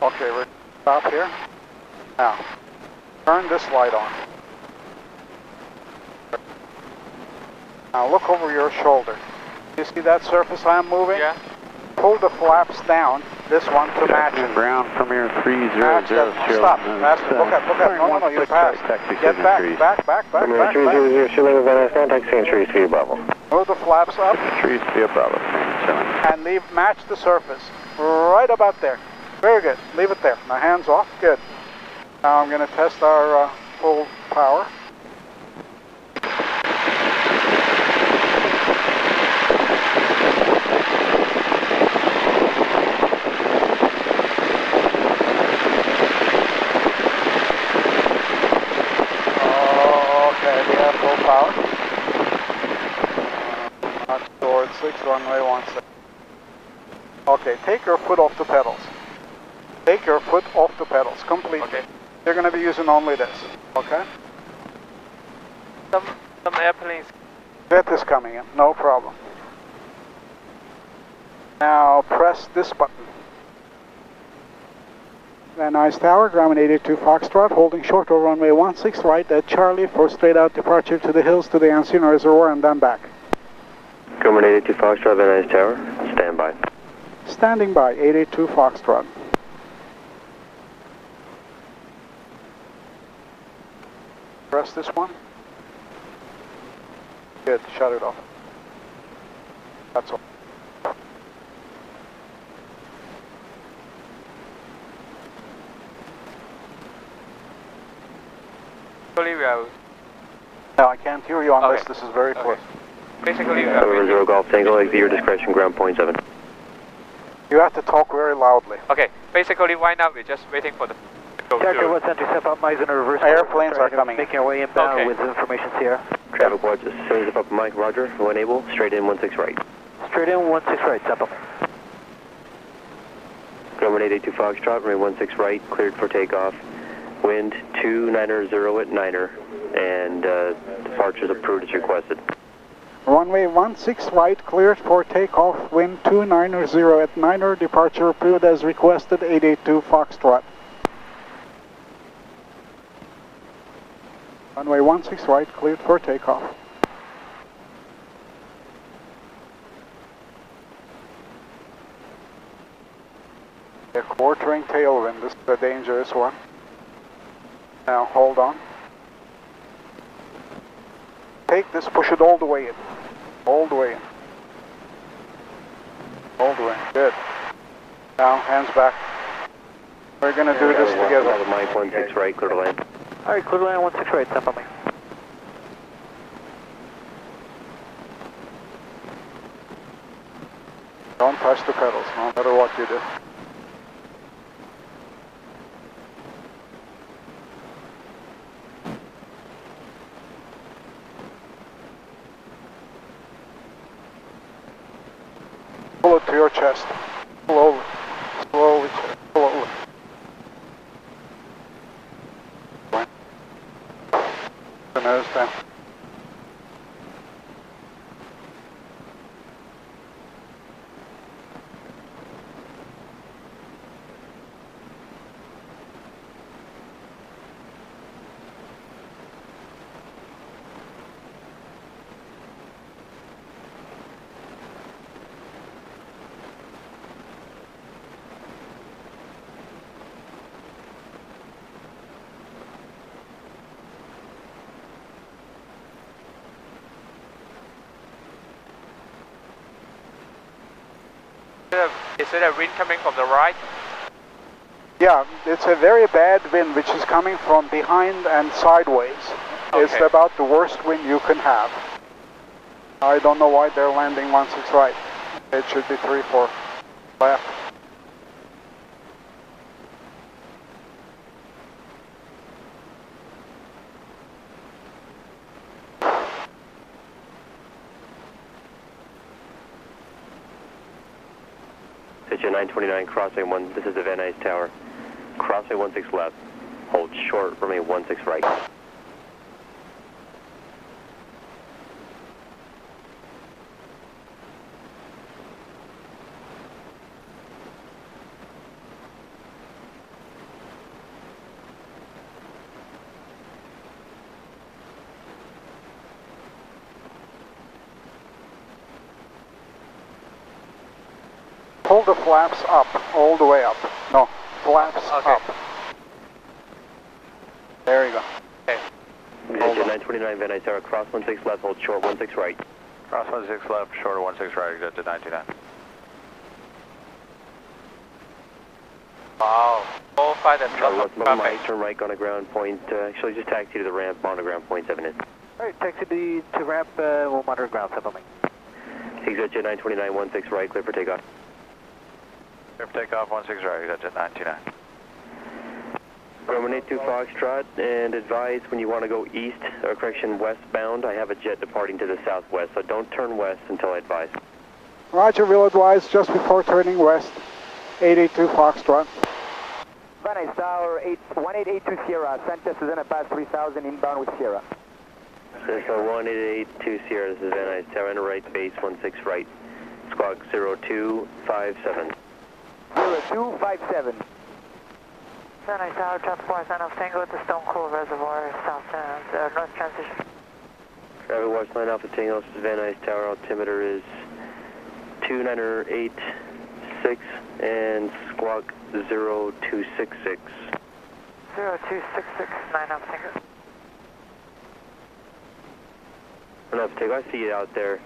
Okay, we're stop here. Now, turn this light on. Now look over your shoulder. You see that surface I'm moving? Yeah. Pull the flaps down, this one to match it. Ground Premier 300. Stop. Faster. Look at. No, you passed. Get back. Premier 300, Shilling Van Nuys, taxiing trees via Bravo. Move the flaps up. Trees via Bravo. And match the surface. Right about there. Very good. Leave it there. Now hands off. Good. Now I'm going to test our full power. Okay, we have full power. Not toward 6, runway 16. Okay, take your foot off the pedals. Take your foot off the pedals completely. Okay. You're going to be using only this, okay? Some airplanes. Jet is coming in, no problem. Now press this button. Van Nuys Tower, ground 82 Foxtrot, holding short over runway 16 right at Charlie for straight out departure to the hills to the Ancien Reservoir and then back. Ground 82 Foxtrot, Van Nuys Tower, stand by. Standing by, 82 Foxtrot. Press this one. Good, shut it off. That's all. Basically, we are. No, I can't hear you on this. Okay. This is very close. Basically, we Over are. 0 Golf Tango, exit your discretion, ground point 7. You have to talk very loudly. Okay. Basically, right now we're just waiting for the. Charger 170, step up, Mike in a reverse. Airplanes are coming. Making our way inbound Okay. with information here. Traffic watch, as soon as up up Mike, roger, when able, straight in 16 right. Straight in 16 right, step up. Ground 82 Foxtrot, runway 16 right, cleared for takeoff. Wind 290 at 9er, and departures approved as requested. Runway 16 right, cleared for takeoff, wind 290 at 9er, departure approved as requested, 882 Foxtrot. Runway 16 right, cleared for takeoff. A quartering tailwind, this is a dangerous one. Now hold on. Take this, push it all the way in. All the way in. All the way in, good. Now hands back. We're going to do this together. Mike 16 right, clear to land. Alright, clear to land 16 right, step up me. Don't touch the pedals, no matter what you do. Pull it to your chest. Slowly. Slowly. Slowly. The nose down. Is it a wind coming from the right? Yeah, it's a very bad wind which is coming from behind and sideways. It's Okay. about the worst wind you can have. I don't know why they're landing 16 right. It should be 34 left. Station 929, crossway 1, this is the Van Nuys Tower. Crossway 16 left, hold short, runway 16 right. hold the flaps up, all the way up. No, flaps Okay. up. There you go. Jet 929 Van Nuys Tower, cross 16 left, hold short 16 right. Cross 16 left, short 16 right, exit to 929. Wow. All five and Charlie lots 1 of Mike, traffic. turn right on a ground point, actually just taxi to the ramp, on a ground point 7 in. Alright, taxi to ramp, we'll monitor ground, 7 me. Exit Jet 929 16 right, clear for takeoff. Clear for takeoff, 16 right, exit to 929. Roman 82 Foxtrot, and advise when you want to go east, or correction, westbound, I have a jet departing to the southwest, so don't turn west until I advise. Roger, will advise just before turning west. 882 Foxtrot. Van Nuys Tower, 1882 Sierra, Sanchez is in a pass 3000 inbound with Sierra. So 1882 Sierra, this is Van Nuys Tower, enter right, base 16 right, squawk 0257. 0257. Van Nuys Tower, traffic 1 Alpha Tango at the Stone Cool Reservoir, south north transition. Traffic watch line Alpha Tango, this is Van Nuys Tower, altimeter is 2986 and squawk 0266. 0266, 9 Alpha Tango. Enough take. I see you out there.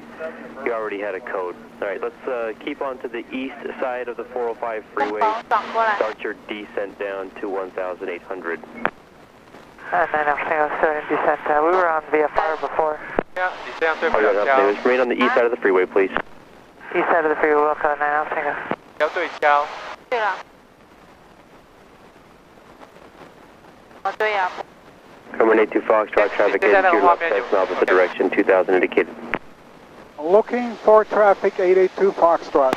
You already had a code. All right, let's keep on to the east side of the 405 freeway. Start your descent down to 1,800. 9 Alpha Tango, starting descent. We were on VFR before. Yeah, descend to All right, Brazil. remain on the east side of the freeway, please. East side of the freeway, welcome 9 Alpha Tango. 要对焦。对了。对呀。 Roman 82 Foxtrot, traffic into your left, that's opposite direction, 2,000 indicated. Looking for traffic, 882 Foxtrot.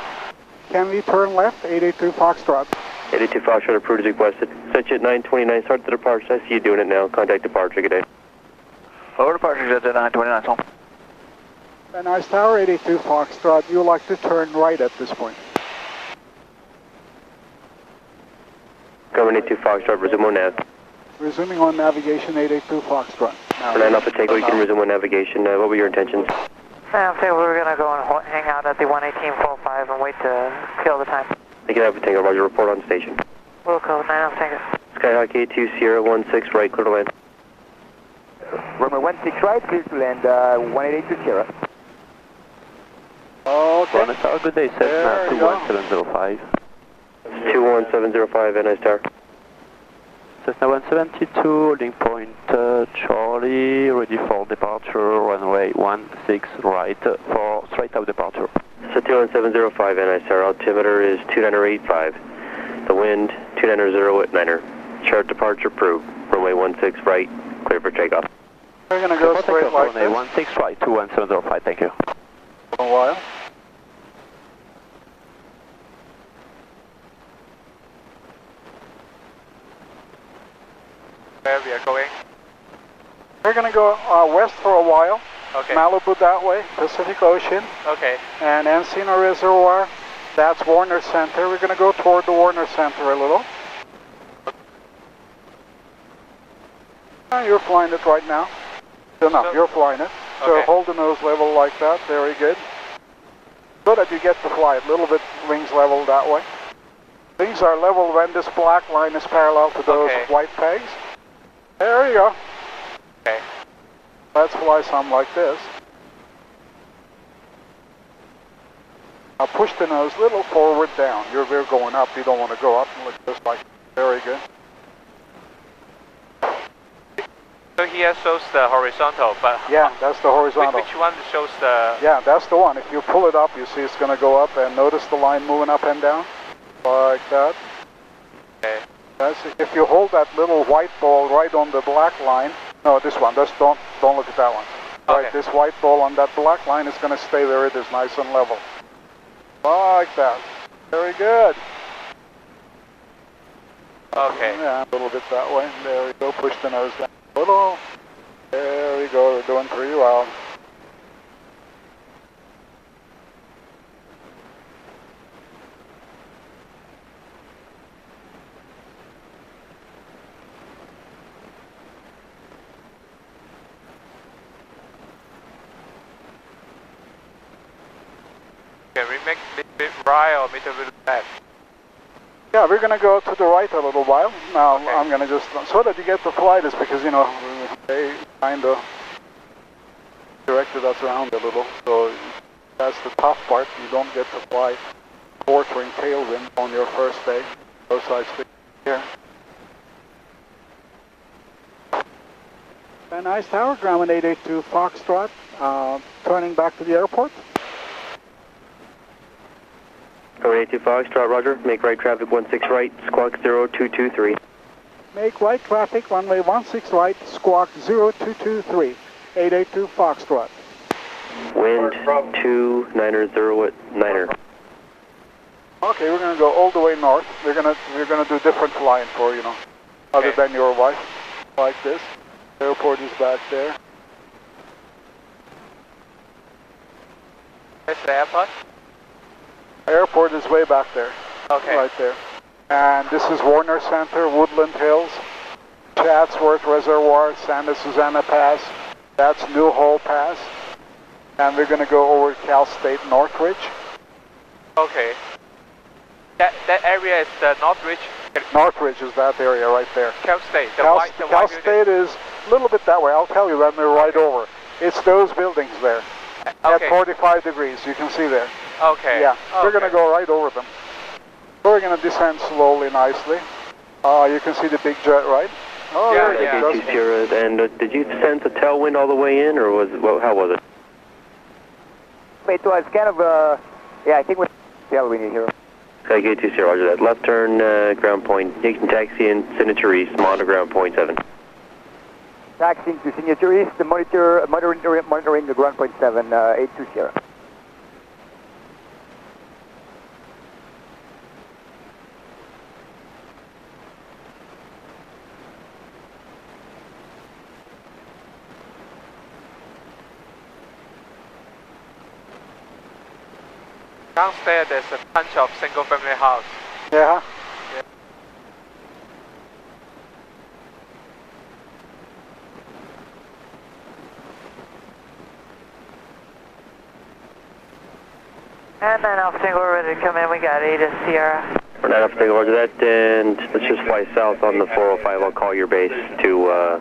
Can we turn left, 882 Foxtrot? 82 Foxtrot approved as requested. Set at 929, start the departure. I see you doing it now. Contact departure, good day. Over departure, jet to 929, home. Van Nuys Tower, 882 Foxtrot. You would like to turn right at this point. Roman 82 Foxtrot, resume on nav. Resuming on navigation, 882 Foxtrot. For 9 Alpha Tango, you can resume on navigation. What were your intentions? 9 Alpha Tango, we were going to go and hang out at the 118.45 and wait to kill the time. You can Alpha Tango, Roger, report on station. Wilco, 9 Alpha Tango. Skyhawk 82 Sierra 16 right, clear to land. Roman 16 right, clear to land, 1882 Sierra. Okay. Van Nuys Tower, good day, There you go. 21705. 21705, Van Nuys Tower. Cessna 172, holding point Charlie, ready for departure, runway 16 right, for straight out departure. So 21705, Van Nuys Tower, altimeter is 2985. The wind, 290 at 9er. Chart departure approved. Runway 16 right, clear for takeoff. We're going to go straight like this. Runway 16 right, 21705, thank you. For a while. Where we are going? We're going to go west for a while. Okay. Malibu that way, Pacific Ocean, Okay. and Encino Reservoir. That's Warner Center. We're going to go toward the Warner Center a little. You're flying it right now. Enough, So- you're flying it. So Okay. hold the nose level like that, very good. So that you get to fly it, a little bit wings level that way. Wings are level when this black line is parallel to those Okay. white pegs. There you go. Okay. Let's fly some like this. Now push the nose a little forward down. We're going up, you don't want to go up and look just like, very good. So here shows the horizontal, but Yeah, that's the horizontal. which one shows the? Yeah, that's the one. If you pull it up, you see it's going to go up, and notice the line moving up and down, like that. Okay. That's it. If you hold that little white ball right on the black line, no, this one, just don't look at that one. Right, Okay. this white ball on that black line is going to stay where it is, nice and level. Like that. Very good. Okay. Yeah, a little bit that way. There we go. Push the nose down a little. There we go. We're doing pretty well. Okay, we make a little bit right or middle left? Yeah, we're going to go to the right a little while. Now Okay. I'm going to just, so that you get the flight is because, you know, they kind of directed us around a little. So that's the tough part. You don't get to fly quartering tailwind on your first day. Both sides here. Van Nuys Tower, ground 882 Foxtrot, turning back to the airport. 882 Foxtrot, roger. Make right traffic 16 right, squawk 0223. Make right traffic, runway 16 right, squawk 0223, 882 Foxtrot. Wind 290 at 9er. Okay, we're going to go all the way north. We're going to do different flying for, you know, other than your wife, like this. Airport is back there. Where's the airport? Airport is way back there. Okay. Right there. And this is Warner Center, Woodland Hills, Chatsworth Reservoir, Santa Susana Pass. That's Newhall Pass. And we're going to go over Cal State Northridge. Okay. That area is the Northridge. Northridge is that area right there. Cal State. The Cal white building. State is a little bit that way. I'll tell you when we're right over. It's those buildings there. At 45 degrees, you can see there. Okay. Yeah, we're going to go right over them. So we're going to descend slowly, nicely. You can see the big jet, right? Oh, Yeah, there yeah. it goes. Sierra, and did you sense a tailwind all the way in, or was how was it? It was kind of, yeah, I think with tailwind here. Okay, 2 Sierra, roger that. Left turn, ground point. You can taxi in Signature East, monitor ground point 7. Taxiing to Signature East, monitoring the ground point 7, 82 Sierra. Downstairs there's a bunch of single family house. Yeah. And 9 Alpha Tango, we're ready to come in. We got 8 Sierra. We're 9 Alpha Tango, roger that, and let's just fly south on the 405. I'll call your base to the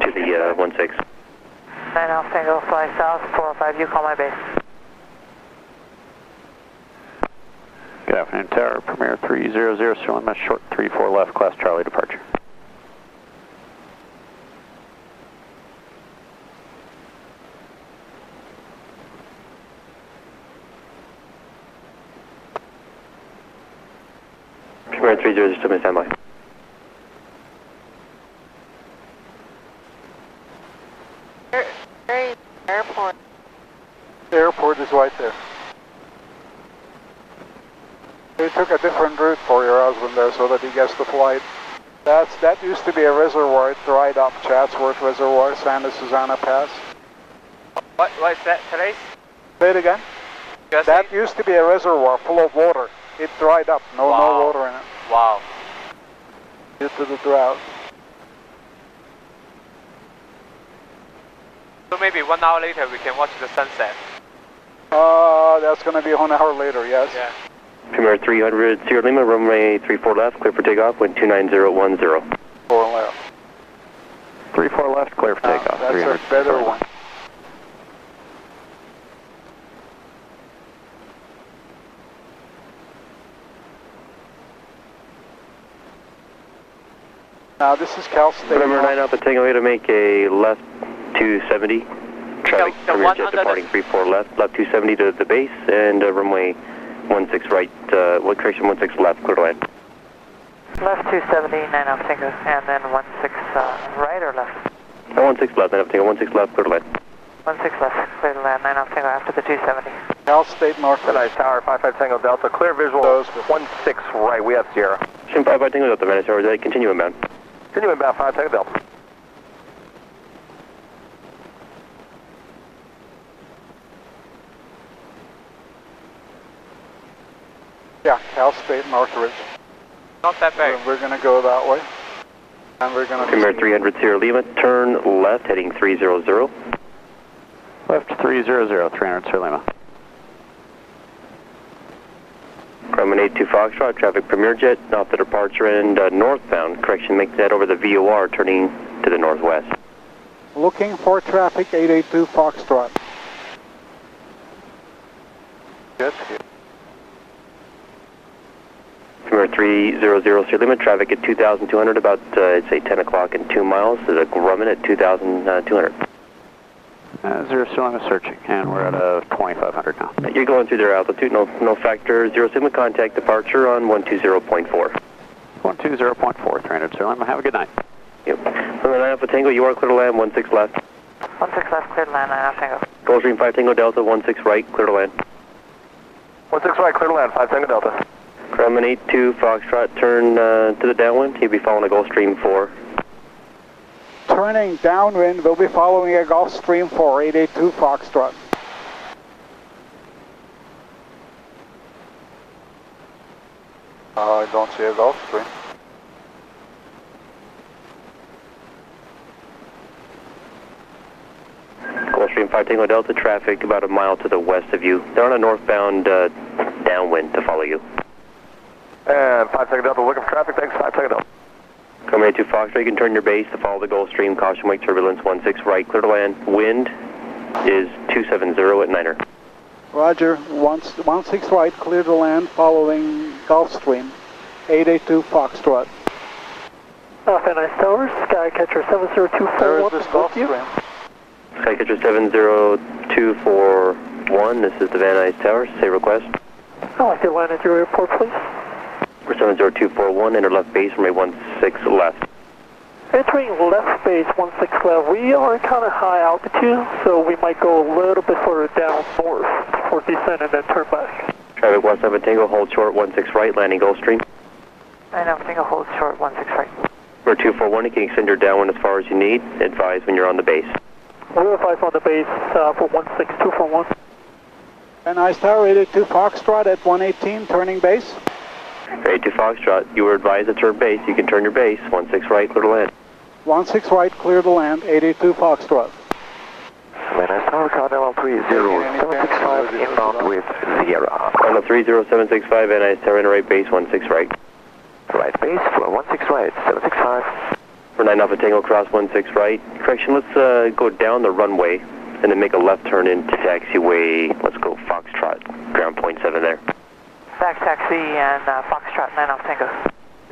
16. 9 Alpha Tango, fly south, 405, you call my base. Good afternoon, Tower. Premier 300, Sierra Lima, short 34 left, class Charlie departure. Premier 30, still in standby. Airport. The airport is right there. They took a different route for your husband there so that he gets the flight. That used to be a reservoir. It dried up. Chatsworth Reservoir, Santa Susana Pass. What is that, Therese? Say it again. That used to be a reservoir full of water. It dried up. No water in it. Wow. Due to the drought. So maybe 1 hour later we can watch the sunset. That's going to be 1 hour later, yes. Yeah. Premier 300, Sierra Lima, runway 34 left, clear for takeoff, wind 29010. 4 left. 34 left, clear for takeoff. That's 300. a better one. Now this is Cal State. November 9 Alpha Tango to make a left 270. Traffic The Premier one jet under departing the- 34 left, left 270 to the base, and runway 16 right, correction 16 left, clear to land. Left 270, 9 Alpha Tango, and then 16 right or left? 16 left, 9 Alpha Tango, 16 left, clear to land. 16 left, clear to land, 9 Alpha Tango after the 270. Cal State North. Nice Tower, 55 Tango Delta, clear visual, 16 right, we have Sierra. Shin 55 Tango Delta, Van Nuys, continue inbound. Continue inbound, 5 Tango Delta. Yeah, Cal State Northridge. Not that big. We're going to go that way. And we're going to... Premier 300 Sierra Lima, turn left, heading 300. Left 300, 300 Sierra Lima. 2 Foxtrot, traffic Premier Jet, off the departure end northbound. Correction, make that over the VOR, turning to the northwest. Looking for traffic 882 Foxtrot. Yes, here. Premier 300, clear limit, traffic at 2,200, about, I'd say 10 o'clock and 2 miles. There's a Grumman at 2,200. Zero still limit searching, and we're at 2,500 now. You're going through their altitude, no factor. 0 sigma, contact departure on 120.4. 120.4, 300 zero limit. Have a good night. Yep. On the 9 Alpha Tango, you are clear to land, 16 left. 16 left, clear to land, 9 Alpha Tango. Gulfstream 5 Tango Delta, 16 right, clear to land. 16 right, clear to land, 5 Tango Delta. Grumman 82 Foxtrot, turn to the downwind. You'll be following a Gulfstream 4. Turning downwind, we'll be following a Gulfstream 4, 882 Foxtrot. I don't see a Gulfstream. Gulfstream 5 Tango Delta, traffic about a mile to the west of you. They're on a northbound downwind to follow you. And 5 Tango Delta, looking for traffic, thanks, 5 Tango Delta. Grumman 82 Foxtrot, you can turn your base to follow the Gulfstream. Caution wake turbulence, 16 right, clear to land. Wind is 270 at Niner. Roger, 16 right, clear to land, following Gulfstream, 882 Foxtrot. Van Nuys Tower, Skycatcher 70241. There is this Gulfstream. Skycatcher 70241, this is the Van Nuys Tower. Say request. I'd like to land at your airport, please. For 70241, enter left base from a 16 left. Entering left base, 16 left. We are kind of high altitude, so we might go a little bit further down north for descent and then turn back. Traffic West 7 Tango, hold short, 16 right, landing Gulfstream. 9 Alpha Tango, hold short, 16 right. For 241, you can extend your downwind as far as you need. Advise when you're on the base. We'll advise on the base for 16241. Van Nuys Tower, 882 Foxtrot at 118, turning base. 82 Foxtrot, you were advised to turn base. You can turn your base, 16 right, clear to land. 16 right, clear to land, 882 Foxtrot. Van Nuys Tower, Cardinal 30765, inbound with Sierra. Cardinal 30765, Van Nuys Tower, enter right base, 16 right. Right base for 16 right, 765. For 9 Alpha Tango, cross 16 right. Correction, let's go down the runway and then make a left turn into taxiway. Let's go Foxtrot, ground point 7 there. Back taxi and Foxtrot, 9 Alpha Tango.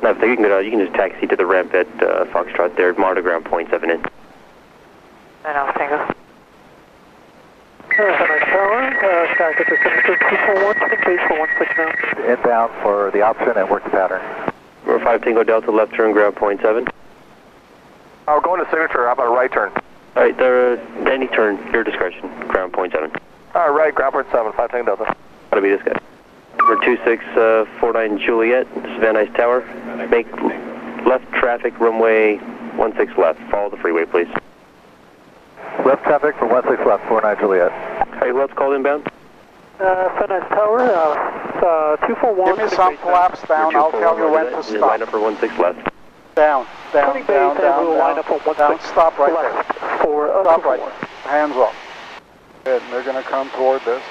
No, you can go down, you can just taxi to the ramp at Foxtrot there, monitor ground point 7 in. 9 Alpha Tango. Van Nuys Tower, Skycatcher 70241, turning base for 16 now. Inbound for the option and work the pattern. We're 5 Tango Delta, left turn, ground point 7. We're going to signature, how about a right turn? Alright, any turn, your discretion, ground point 7. Alright, ground point 7, 5 Tango Delta. Gotta be this guy. We're 2649 Juliet, this is Van Nuys Tower. Make left traffic, runway 16 left. Follow the freeway, please. Left traffic for 16 left, 49 Juliet. Alright, who else called inbound? Van Nuys Tower, 241. Give me some flaps down, I'll tell you when to stop. Line up for 16 left. Down, down, Turning down, base, down, and we'll line down, up on 16 down, stop right there. left for Stop right 241. there. Hands off. Good, they're going to come toward this.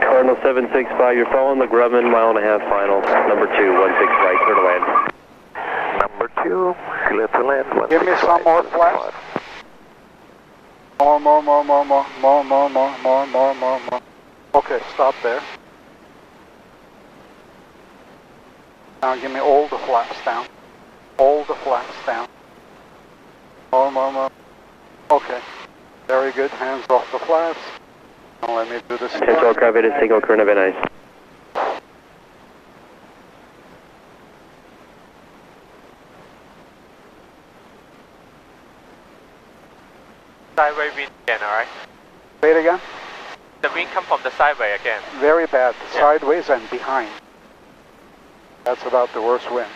Cardinal 765, you're following the Grumman, 1.5 mile final. Number 2, 16 right, clear to land. Number 2, clear to land, 16 Give me some more flaps. More. Okay, stop there. Now give me all the flaps down. All the flaps down. More. Okay. Very good. Hands off the flaps. Now let me do this. Attention all craft, it is single current of Van Nuys. sideway wind again, alright? Say it again? The wind come from the sideway again. Very bad, Yeah. sideways and behind. That's about the worst wind.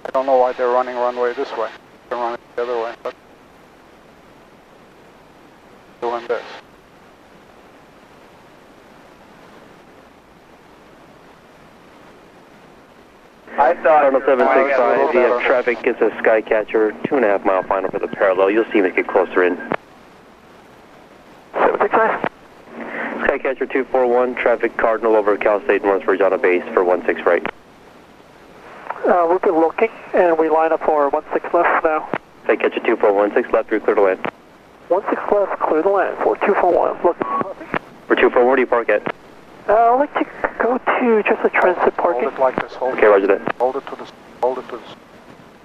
I don't know why they're running runway this way. They're running the other way, but doing this. I thought 765, you have traffic, it's a Skycatcher, 2.5 mile final for the parallel. You'll see me get closer in. 765. Skycatcher 241, traffic Cardinal over Cal State North Virginia base for 16 right. We've been looking, and we line up for 16 left now. Skycatcher 2416 left, through clear to land. 16 left, clear the land for 241. Look. For 241, where do you park at? I'd like to go to just a transit parking. Hold it like this, hold Okay, it. roger that. Hold it to this, hold it to this.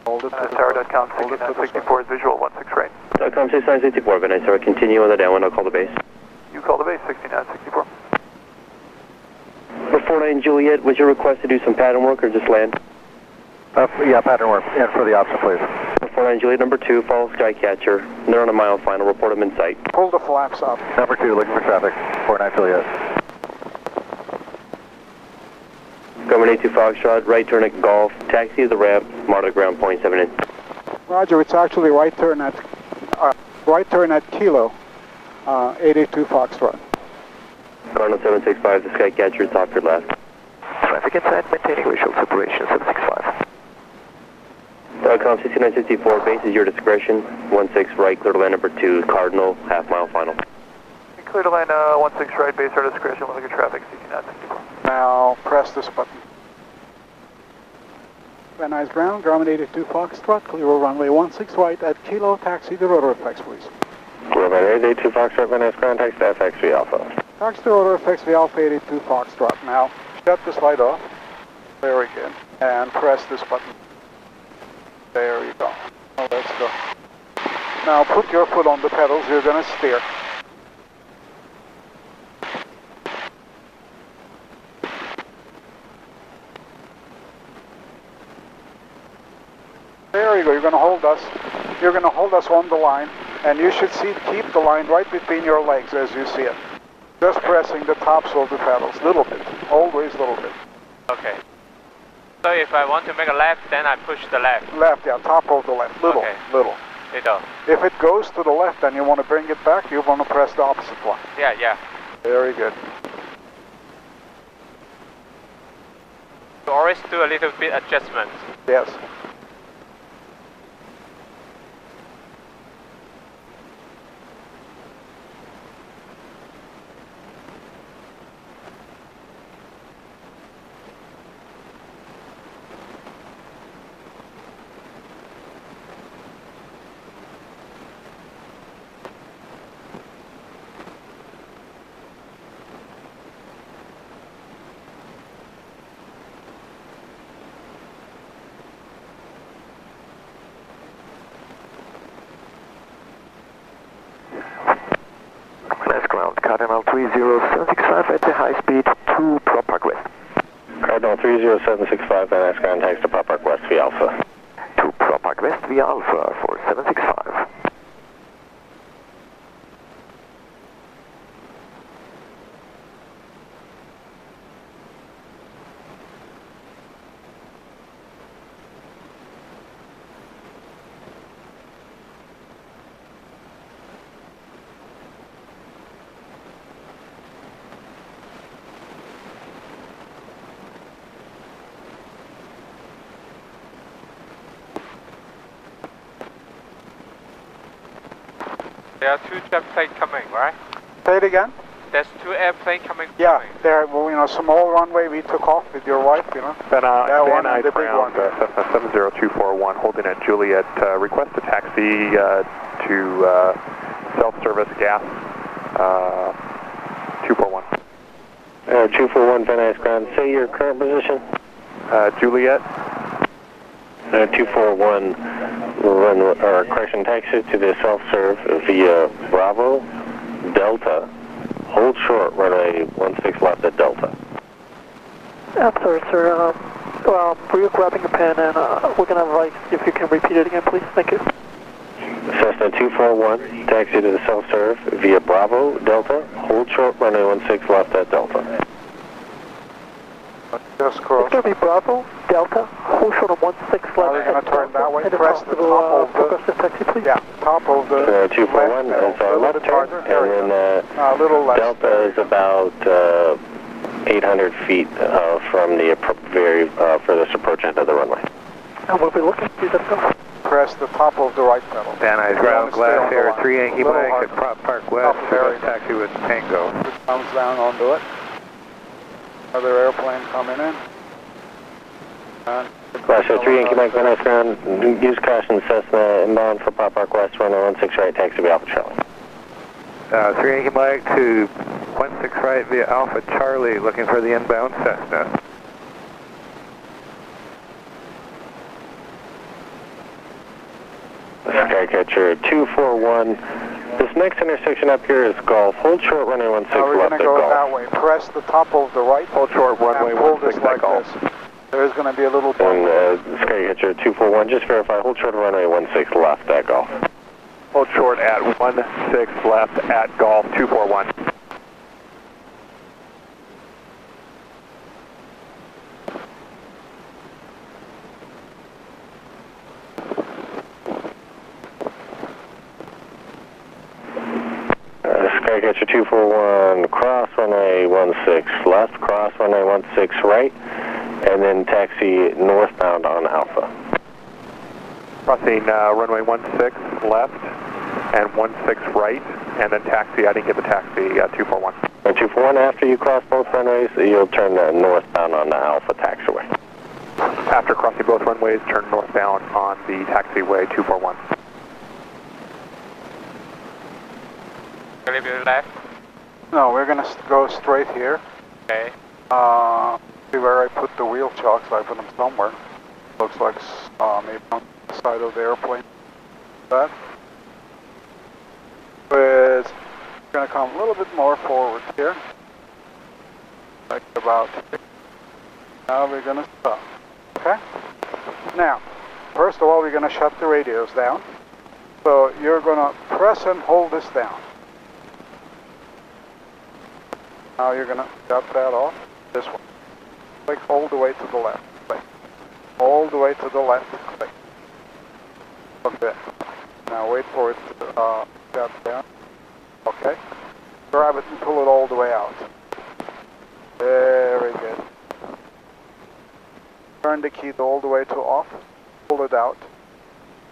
Hold it to this. Tower.com, Hold it to this. 6964 is visual, 16 right. Com 6964, Van Nuys, sir. Continue on the downwind, I'll call the base. You call the base, 6964. For 49 Juliet, was your request to do some pattern work or just land? Yeah, pattern work. And for the option, please. For 49 Juliet, number 2, follow Skycatcher. They're on a mile final, report them in sight. Pull the flaps up. Number 2, looking for traffic. 49 Juliet. Government 82 Foxtrot, right turn at Golf, taxi to the ramp, monitor ground point 7 in. Roger, it's actually right turn at Kilo, 82 Foxtrot. Cardinal 765, the Skycatcher is off your left. Traffic inside, maintaining visual separation, 765. Com 6964, base is your discretion. 16 right, clear to land number 2, Cardinal, half mile final. Clear to land 16 right, base our discretion, look at traffic, 6964. Now press this button. Van Nuys ground, Grumman 82 Foxtrot, clear runway 16 right at Kilo, taxi to ROTOR F, please. Grumman 82 Foxtrot, Van Nuys ground, taxi to FXV Alpha. Taxi to ROTOR F, Alpha 82 Foxtrot. Now shut this light off. Very good. And press this button. There you go. Now let's go. Now put your foot on the pedals, you're going to steer. There you go, you're going to hold us. You're going to hold us on the line, and you should keep the line right between your legs as you see it. Just pressing the tops of the pedals, little bit, always a little bit. Okay. So if I want to make a left, then I push the left. Left, yeah, top of the left, little, Okay. little. Little. If it goes to the left and you want to bring it back, you want to press the opposite one. Yeah. Very good. So always do a little bit adjustment. Yes. Cardinal 30765 at the high speed to Prop Park West. Cardinal 30765, Van Nuys ground, taxi to Prop Park West via Alpha. To Prop Park West via Alpha for 765. There are 2 airplanes coming, right? Say it again? There's 2 airplanes coming. Yeah, there, well, small runway we took off with your wife, Van That one and Nuys the big ground, one. Cessna 70241, holding at Juliet. Request a taxi to self-service gas 241. 241, Van Nuys ground, say your current position. Juliet. 241, correction, taxi to the self-serve via Bravo, Delta, hold short, runway 16 left at Delta. I'm sorry, sir. We're grabbing a pen, and we're going to like if you can repeat it again, please. Thank you. Cessna 241, taxi to the self-serve via Bravo, Delta, hold short, runway 16 left at Delta. Just cross. It's going to be Bravo, Delta, hold short on 16 left. Now we're going to turn that way. Press the top of the... Progressive taxi, please. Yeah, top of the... 241, that's our left turn, and then a little less. Delta is about 800 feet from the very furthest approach end of the runway. And we'll be looking to that go. Press the top of the right pedal. Van Nuys ground glass here, 3 Yankee Mike at Prop Park West, taxi with Tango. It comes down onto it. Another airplane coming in. And Class 3 Yankee Mike, Van Nuys ground, use caution Cessna inbound for Prop Park West, runway 16 right, taxi via Alpha Charlie. 3 Yankee Mike to 16 right via Alpha Charlie, looking for the inbound Cessna. Skycatcher 241. This next intersection up here is Golf. Hold short, runway 16 now we're left going at to go Golf. that way. Press the top of the right. Hold short, runway and pull this 16 like at Golf. this. There's going to be a little bump. And Skycatcher 241, just verify, hold short, runway 16 left at Golf. Hold short at 16 left at Golf, 241. Skycatcher 241, cross runway 16 left, cross runway 16 right, and then taxi northbound on Alpha. Crossing runway 16 left and 16 right, and then taxi, I didn't get the taxi, 241. 241, after you cross both runways, you'll turn northbound on the Alpha taxiway. After crossing both runways, turn northbound on the taxiway 241. Going to be left? No, we're going to go straight here. Okay. See where I put the wheel chocks. I put them somewhere. Looks like maybe on the side of the airplane. That. It's going to come a little bit more forward here. Like about here. Now we're going to stop. Okay? Now, first of all, we're going to shut the radios down. So you're going to press and hold this down. Now you're going to shut that off. This one. Click all the way to the left. Click. All the way to the left. Click. Okay. Now wait for it to shut down. Okay. Grab it and pull it all the way out. Very good. Turn the key all the way to off. Pull it out.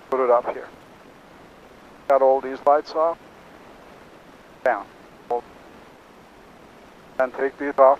Put it up here. Got all these lights off. Down. And take these off.